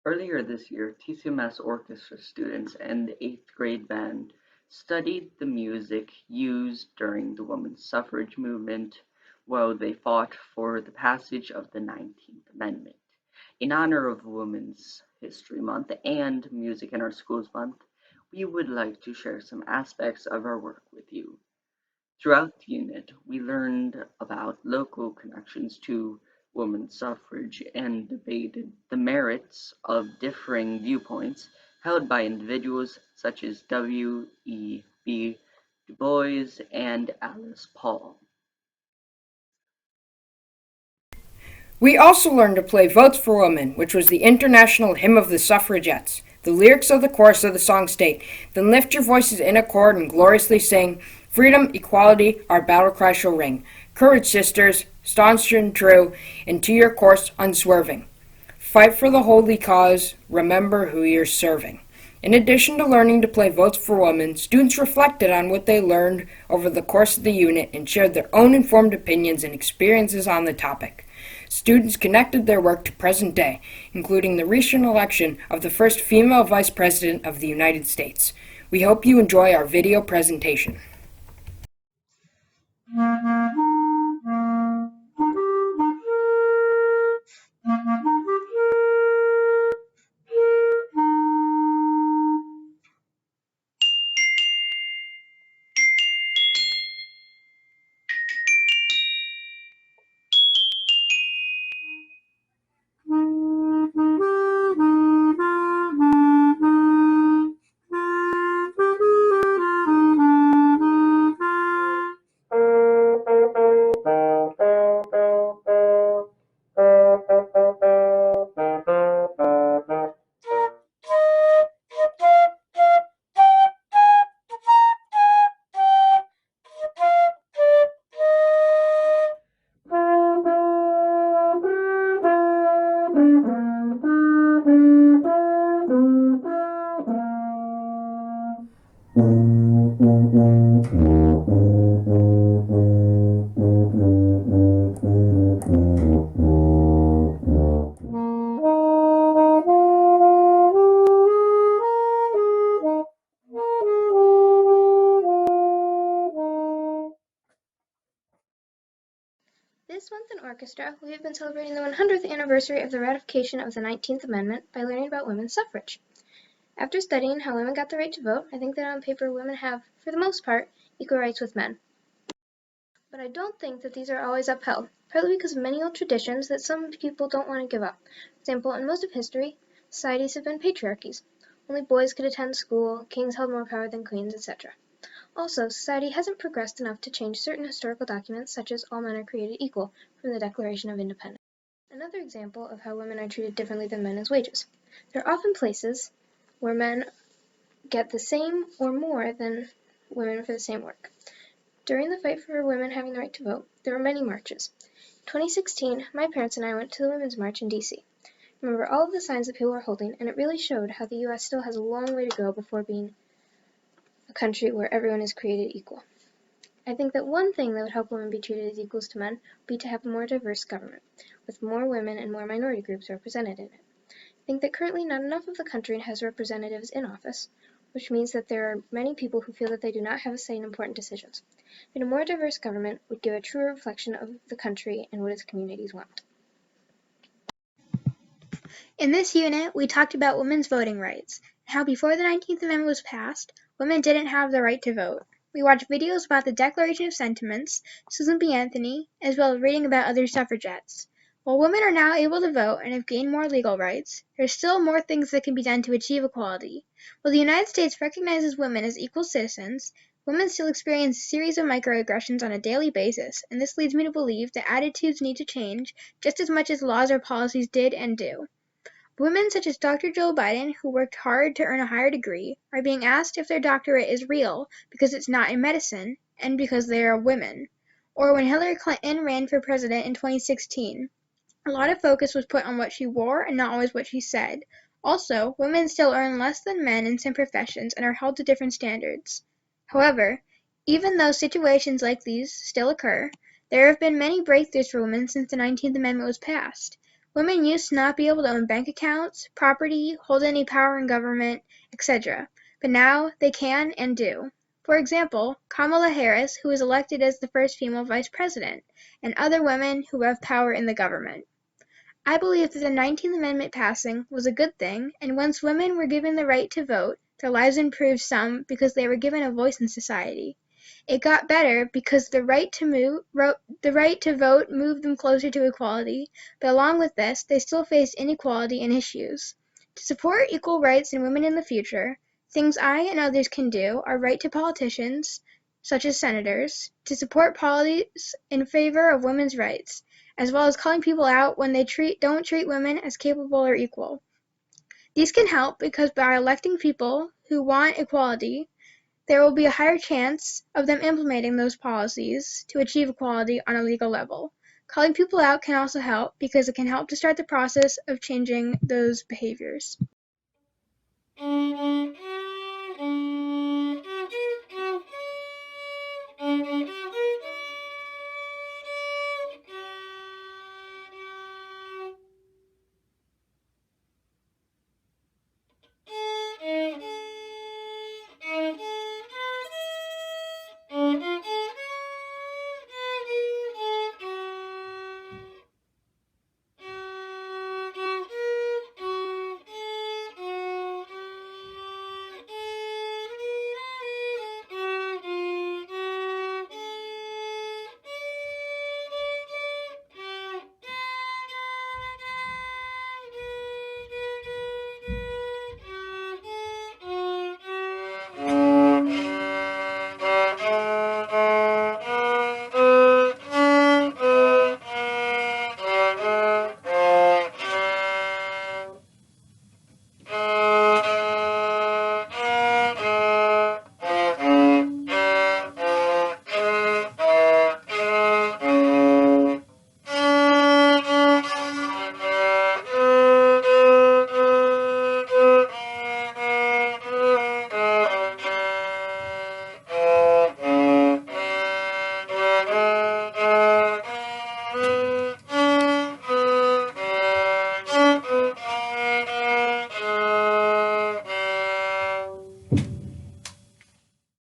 Earlier this year, TCMS orchestra students and the 8th grade band studied the music used during the women's suffrage movement while they fought for the passage of the 19th Amendment. In honor of Women's History Month and Music in Our Schools Month, we would like to share some aspects of our work with you. Throughout the unit, we learned about local connections to women's suffrage and debated the merits of differing viewpoints held by individuals such as W.E.B, DuBois and Alice Paul. We also learned to play Votes for Women, which was the International Hymn of the Suffragettes. The lyrics of the chorus of the song state, "Then lift your voices in accord and gloriously sing, freedom, equality, our battle cry shall ring. Courage, sisters, staunch and true, and to your course unswerving. Fight for the holy cause, remember who you're serving." In addition to learning to play Votes for Women, students reflected on what they learned over the course of the unit and shared their own informed opinions and experiences on the topic. Students connected their work to present day, including the recent election of the first female Vice President of the United States. We hope you enjoy our video presentation. This month in orchestra, we have been celebrating the 100th anniversary of the ratification of the 19th Amendment by learning about women's suffrage. After studying how women got the right to vote, I think that on paper women have, for the most part, equal rights with men. But I don't think that these are always upheld, partly because of many old traditions that some people don't want to give up. For example, in most of history, societies have been patriarchies. Only boys could attend school, kings held more power than queens, etc. Also, society hasn't progressed enough to change certain historical documents such as all men are created equal from the Declaration of Independence. Another example of how women are treated differently than men is wages. There are often places where men get the same or more than women for the same work. During the fight for women having the right to vote, there were many marches. In 2016, my parents and I went to the Women's March in D.C. Remember all of the signs that people were holding, and it really showed how the U.S. still has a long way to go before being a country where everyone is created equal. I think that one thing that would help women be treated as equals to men would be to have a more diverse government, with more women and more minority groups represented in it. I think that currently not enough of the country has representatives in office, which means that there are many people who feel that they do not have a say in important decisions. And a more diverse government would give a truer reflection of the country and what its communities want. In this unit, we talked about women's voting rights, and how before the 19th Amendment was passed, women didn't have the right to vote. We watched videos about the Declaration of Sentiments, Susan B. Anthony, as well as reading about other suffragettes. While women are now able to vote and have gained more legal rights, there are still more things that can be done to achieve equality. While the United States recognizes women as equal citizens, women still experience a series of microaggressions on a daily basis, and this leads me to believe that attitudes need to change just as much as laws or policies did and do. Women such as Dr. Joe Biden, who worked hard to earn a higher degree, are being asked if their doctorate is real because it's not in medicine and because they are women. Or when Hillary Clinton ran for president in 2016, a lot of focus was put on what she wore and not always what she said. Also, women still earn less than men in some professions and are held to different standards. However, even though situations like these still occur, there have been many breakthroughs for women since the 19th Amendment was passed. Women used to not be able to own bank accounts, property, hold any power in government, etc., but now they can and do. For example, Kamala Harris, who was elected as the first female vice president, and other women who have power in the government. I believe that the 19th Amendment passing was a good thing, and once women were given the right to vote, their lives improved some because they were given a voice in society. It got better because the right to vote moved them closer to equality, but along with this, they still faced inequality and issues. To support equal rights in women in the future, things I and others can do are write to politicians, such as senators, to support policies in favor of women's rights, as well as calling people out when they don't treat women as capable or equal. These can help because by electing people who want equality, there will be a higher chance of them implementing those policies to achieve equality on a legal level. Calling people out can also help because it can help to start the process of changing those behaviors.